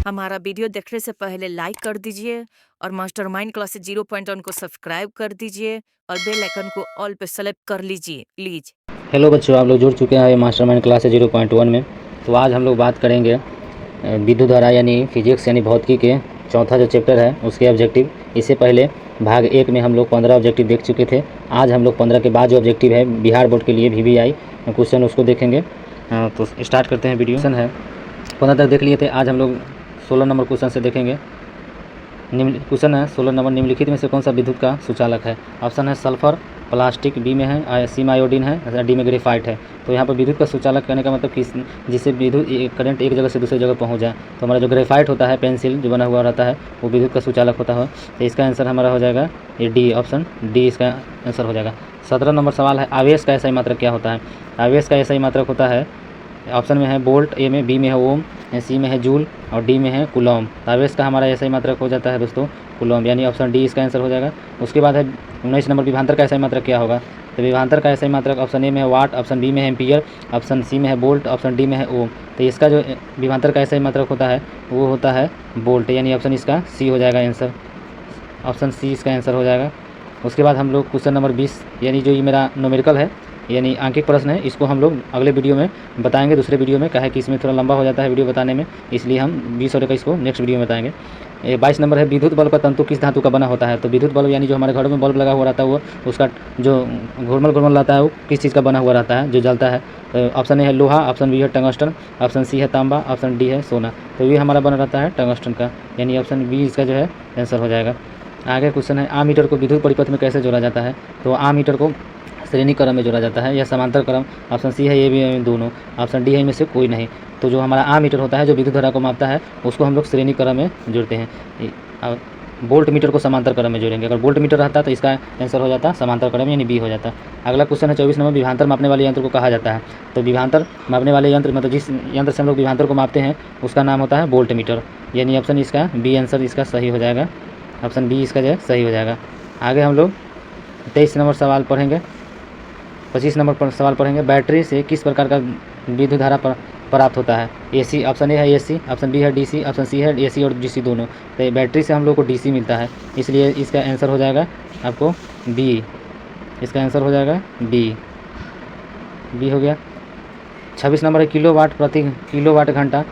हमारा वीडियो देखने से पहले लाइक कर दीजिए और मास्टरमाइंड क्लासेस 0.1 को सब्सक्राइब कर दीजिए और बेल आइकन को ऑल पे सेलेक्ट कर लीजिए प्लीज। हेलो बच्चों, आप लोग जुड़ चुके हैं मास्टरमाइंड क्लासेस 0.1 में। तो आज हम लोग बात करेंगे विद्युत धारा यानी फिजिक्स यानी भौतिकी के चौथा जो चैप्टर है उसके ऑब्जेक्टिव। इससे पहले भाग 1 में हम लोग 15 ऑब्जेक्टिव देख चुके थे। आज हम लोग 15 के बाद जो ऑब्जेक्टिव है बिहार बोर्ड के लिए VVI क्वेश्चन उसको देखेंगे। तो स्टार्ट करते हैं। वीडियो क्वेश्चन है 15 तक देख लिए थे। आज हम लोग 16 नंबर क्वेश्चन से देखेंगे। क्वेश्चन है 16 नंबर, निम्नलिखित में से कौन सा विद्युत का सुचालक है? ऑप्शन है सल्फर, प्लास्टिक बी में है, सी में आयोडीन है, डी में ग्रेफाइट है। तो यहाँ पर विद्युत का सुचालक करने का मतलब किस जिससे विद्युत करंट एक जगह से दूसरी जगह पहुँच जाए। तो हमारा जो ग्रेफाइट होता है, पेंसिल जो बना हुआ रहता है, वो विद्युत का सुचालक होता है। तो इसका आंसर हमारा हो जाएगा ये डी, ऑप्शन डी इसका आंसर हो जाएगा। 17 नंबर सवाल है आवेश का SI मात्रक क्या होता है? आवेश का SI मात्रक होता है, ऑप्शन में है बोल्ट, ए में, बी में है ओम, सी में है जूल और डी में है कुलॉम। आवेश का हमारा SI मात्रक हो जाता है दोस्तों कुलॉम, यानी ऑप्शन डी इसका आंसर हो जाएगा। उसके बाद है 19 नंबर, विभवांतर का SI मात्रक क्या होगा? तो विभवांतर का SI मात्रक ऑप्शन ए में है वाट, ऑप्शन बी में है एम्पियर, ऑप्शन सी में है बोल्ट, ऑप्शन डी में है ओम। तो इसका जो विभवांतर का SI मात्रक होता है वो होता है बोल्ट, यानी ऑप्शन इसका सी हो जाएगा आंसर, ऑप्शन सी इसका आंसर हो जाएगा। उसके बाद हम लोग क्वेश्चन नंबर 20, यानी जो ये मेरा न्यूमेरिकल है यानी आंकिक प्रश्न है, इसको हम लोग अगले वीडियो में बताएंगे, दूसरे वीडियो में। कहे कि इसमें थोड़ा लंबा हो जाता है वीडियो बताने में, इसलिए हम 20 और 21 को नेक्स्ट वीडियो में बताएंगे। 22 नंबर है विद्युत बल्ब का तंतु किस धातु का बना होता है? तो विद्युत बल्ब यानी जो हमारे घरों में बल्ब लगा हुआ रहता है वो उसका जो घुरमल घुरमल रहता है वो किस चीज़ का बना हुआ रहता है जो जलता है? तो ऑप्शन ए है लोहा, ऑप्शन बी है टंगस्टन, ऑप्शन सी है तांबा, ऑप्शन डी है सोना। तो ये हमारा बना रहता है टंगस्टन का, यानी ऑप्शन बी इसका जो है आंसर हो जाएगा। आगे क्वेश्चन है आमीटर को विद्युत परिपथ में कैसे जोड़ा जाता है? तो आमीटर को श्रेणी क्रम में जोड़ा जाता है या समांतर क्रम, ऑप्शन सी है ये भी दोनों, ऑप्शन डी है इनमें से कोई नहीं। तो जो हमारा आमीटर होता है जो विद्युत धारा को मापता है उसको हम लोग श्रेणी क्रम में जोड़ते हैं। वोल्ट मीटर को समांतर क्रम में जोड़ेंगे। अगर वोल्ट मीटर रहता तो इसका आंसर हो जाता समांतर क्रम यानी बी हो जाता। अगला क्वेश्चन है 24 नंबर, विभवांतर मापने वाले यंत्र को कहा जाता है? तो विभवांतर मापने वाले यंत्र मतलब जिस यंत्र से हम लोग विभवांतर को मापते हैं उसका नाम होता है वोल्ट मीटर, यानी ऑप्शन इसका बी आंसर इसका सही हो जाएगा, ऑप्शन बी इसका जो है सही हो जाएगा। आगे हम लोग 23 नंबर सवाल पढ़ेंगे। 25 नंबर पर सवाल पढ़ेंगे, बैटरी से किस प्रकार का विद्युत धारा प्राप्त होता है? AC, ऑप्शन ए है AC, ऑप्शन बी है DC, ऑप्शन सी है AC और DC दोनों। तो बैटरी से हम लोग को DC मिलता है, इसलिए इसका आंसर हो जाएगा आपको B, इसका आंसर हो जाएगा B हो गया। 26 नंबर है किलोवाट प्रति किलोवाट घंटा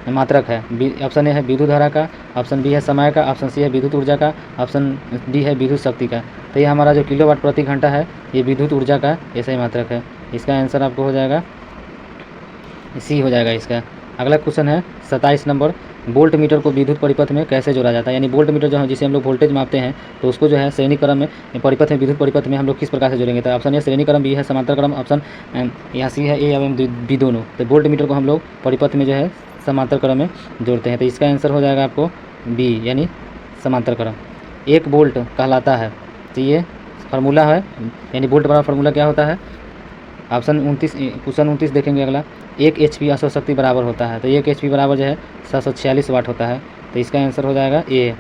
मात्रक है? ऑप्शन ए है विद्युत धारा का, ऑप्शन बी है समय का, ऑप्शन सी है विद्युत ऊर्जा का, ऑप्शन डी है विद्युत शक्ति का। तो ये हमारा जो किलोवाट प्रति घंटा है ये विद्युत ऊर्जा का SI मात्रक है, इसका आंसर आपको हो जाएगा सी हो जाएगा इसका। अगला क्वेश्चन है 27 नंबर, वोल्ट मीटर को विद्युत परिपथ में कैसे जोड़ा जाता है? यानी वोल्ट मीटर जो है जिसे हम लोग वोल्टेज मापते हैं तो उसको जो है श्रेणी क्रम में परिपथ में विद्युत परिपथ में हम लोग किस प्रकार से जोड़ेंगे? तो ऑप्शन ए श्रेणी क्रम, बी है समांतर क्रम, ऑप्शन यहाँ सी है ए एवं बी दोनों। तो वोल्ट मीटर को हम लोग परिपथ में जो है समांतर क्रम में जोड़ते हैं, तो इसका आंसर हो जाएगा आपको बी यानी समांतर क्रम। 1 वोल्ट कहलाता है, तो ये फार्मूला है, यानी वोल्ट बराबर फार्मूला क्या होता है? ऑप्शन 29 क्वेश्चन 29 देखेंगे अगला। 1 HP अश्व शक्ति बराबर होता है, तो 1 HP बराबर जो है 746 वाट होता है, तो इसका आंसर हो जाएगा ए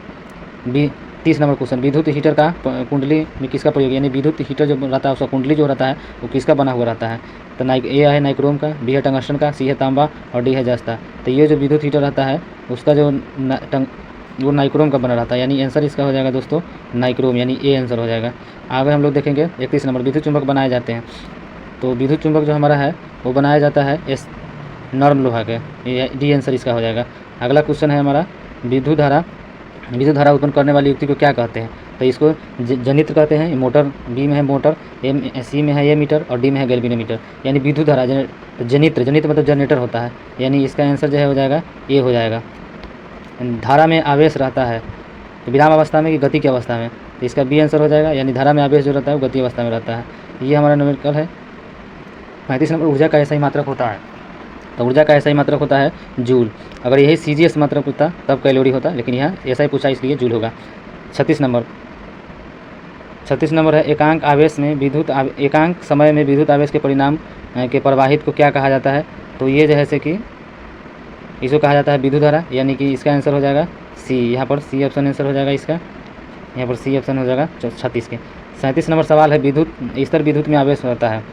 बी। 30 नंबर क्वेश्चन, विद्युत हीटर का कुंडली में किसका प्रयोग, यानी विद्युत हीटर जो रहता है उसका कुंडली जो रहता है वो किसका बना हुआ रहता है? तो ए है नाइक्रोम का, बी है टंगस्टन का, सी है तांबा और डी है जस्ता। तो ये जो विद्युत हीटर रहता है उसका जो वो नाइक्रोम का बना रहता है, यानी आंसर इसका हो जाएगा दोस्तों नाइक्रोम, यानी ए आंसर हो जाएगा। आगे हम लोग देखेंगे 31 नंबर, विद्युत चुंबक बनाए जाते हैं? तो विद्युत चुंबक जो हमारा है वो बनाया जाता है नर्म लोहा के, डी आंसर इसका हो जाएगा। अगला क्वेश्चन है हमारा विद्युत धारा उत्पन्न करने वाली युक्ति को क्या कहते हैं? तो इसको जनित्र कहते हैं। मोटर, बी में है मोटर, सी में है मीटर और डी में है गैल्वेनोमीटर, यानी विद्युत धारा जनित्र मतलब जनरेटर होता है, यानी इसका आंसर जो है हो जाएगा ए हो जाएगा। धारा में आवेश रहता है तो विराम अवस्था में कि गति की अवस्था में? तो इसका बी आंसर हो जाएगा, यानी धारा में आवेश जो रहता है वो गति अवस्था में रहता है। ये हमारा न्यूमेरिकल है। 35 नंबर, ऊर्जा का SI मात्रक होता है? तो ऊर्जा का SI मात्रक होता है जूल। अगर यही CGS मात्रक होता तब कैलोरी होता, लेकिन यहाँ SI पूछा इसलिए जूल होगा। 36 नंबर है एकांक आवेश में एकांक समय में विद्युत आवेश के परिणाम के प्रवाहित को क्या कहा जाता है? तो ये जैसे कि इसको कहा जाता है विद्युत धारा, यानी कि इसका आंसर हो जाएगा सी, यहाँ पर सी ऑप्शन आंसर हो जाएगा इसका, यहाँ पर सी ऑप्शन हो जाएगा 36 के। 37 नंबर सवाल है विद्युत स्तर विद्युत में आवेश होता है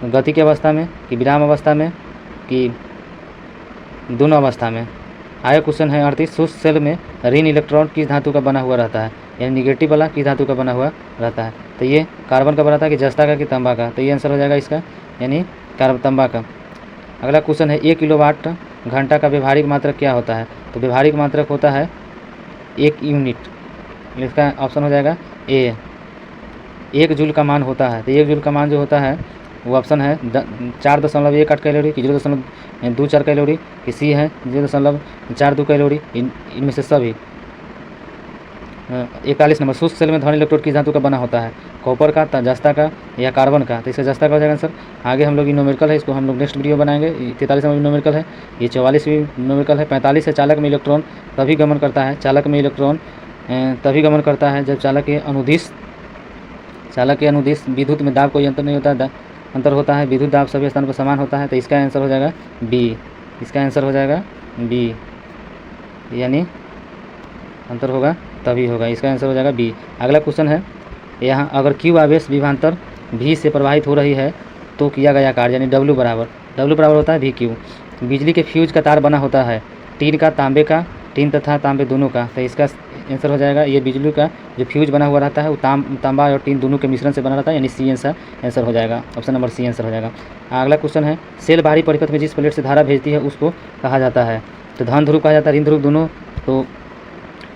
गति की अवस्था में कि विराम अवस्था में कि दोनों अवस्था में? आगे क्वेश्चन है 38, शुष्क सेल में ऋण इलेक्ट्रॉन किस धातु का बना हुआ रहता है, यानी निगेटिव वाला किस धातु का बना हुआ रहता है। तो ये कार्बन का बना था कि जस्ता का कि तांबा का, तो ये आंसर हो जाएगा इसका, यानी तांबा का। अगला क्वेश्चन है 1 किलोवाट घंटा का व्यवहारिक मात्रक क्या होता है, तो व्यवहारिक मात्रक होता है 1 यूनिट, इसका ऑप्शन हो जाएगा ए। 1 जूल का मान होता है, तो 1 जूल का मान जो होता है वो ऑप्शन है 4.18 कैलोरी कि 0.24 कैलोरी कि सी है 0.42 कैलोरी, इनमें से सभी। 41 नंबर, शुष्क सेल में धन इलेक्ट्रोड किस धातु का बना होता है, कॉपर का, जस्ता का या कार्बन का, तो इसका जस्ता का हो जाएगा आंसर। आगे हम लोग ये न्यूमेरिकल है, इसको हम लोग नेक्स्ट वीडियो बनाएंगे। 43 नंबर न्यूमेरिकल है, ये 44 भी न्यूमेरिकल है। 45 है, चालक में इलेक्ट्रॉन तभी गमन करता है, चालक में इलेक्ट्रॉन तभी गमन करता है जब चालक के अनुदिश विद्युत में दाब कोई अंतर नहीं होता, अंतर होता है, विद्युत दाब सभी स्थानों पर समान होता है, तो इसका आंसर हो जाएगा बी। इसका आंसर हो जाएगा बी, यानी अंतर होगा तभी होगा, इसका आंसर हो जाएगा बी। अगला क्वेश्चन है यहाँ, अगर क्यू आवेश विभवांतर भी से प्रवाहित हो रही है तो किया गया कार्य, यानी W बराबर होता है वी क्यू। बिजली के फ्यूज का तार बना होता है टीन का, तांबे का, टीन तथा तांबे दोनों का, तो इसका आंसर हो जाएगा, ये बिजली का जो फ्यूज बना हुआ रहता है वो तांबा और टीन दोनों के मिश्रण से बना रहता है, यानी सी आंसर हो जाएगा, ऑप्शन नंबर सी आंसर हो जाएगा। अगला क्वेश्चन है, सेल बाहरी परिपथ में जिस प्लेट से धारा भेजती है उसको कहा जाता है, तो धन ध्रुव कहा जाता है, ऋण ध्रुव दोनों। तो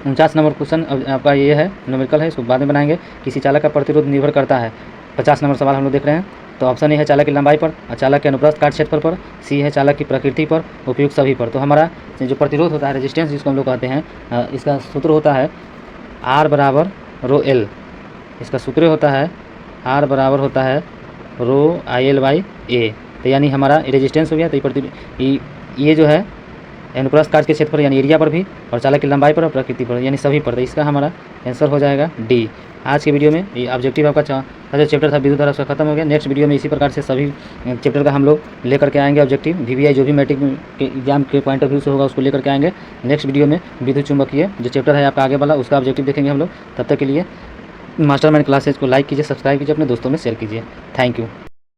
49 नंबर क्वेश्चन आपका ये है, न्यूमेरिकल है, इसको बाद में बनाएंगे। किसी चालक का प्रतिरोध निर्भर करता है, 50 नंबर सवाल हम लोग देख रहे हैं। तो ऑप्शन ए है चालक की लंबाई पर, चालक के अनुप्रस्थ काट क्षेत्र पर, सी है चालक की प्रकृति पर, उपयुक्त सभी पर। तो हमारा जो प्रतिरोध होता है, रेजिस्टेंस जिसको हम लोग कहते हैं, इसका सूत्र होता है R बराबर रो एल, इसका सूत्र होता है R बराबर होता है रो IL बाई ए। तो यानी हमारा रेजिस्टेंस हो गया, तो ये जो है अनुप्रस्थ काट के क्षेत्र पर यानी एरिया पर भी, और चालक की लंबाई पर और प्रकृति पर यानी सभी पर, तो इसका हमारा आंसर हो जाएगा डी। आज के वीडियो में ये ऑब्जेक्टिव आपका जो चैप्टर था विद्युत धारा उसका खत्म हो गया। नेक्स्ट वीडियो में इसी प्रकार से सभी चैप्टर का हम लोग लेकर के आएंगे ऑब्जेक्टिव, VVI जो भी मैट्रिक के एग्जाम के पॉइंट ऑफ व्यू से होगा उसको लेकर के आएंगे। नेक्स्ट वीडियो में विद्युत चुंबकीय जो चैप्टर है आपका आगे वाला, उसका ऑब्जेक्टिव देखेंगे हम लोग। तब तक के लिए मास्टरमाइंड क्लासेज को लाइक कीजिए, सब्सक्राइब कीजिए, अपने दोस्तों में शेयर कीजिए। Thank you.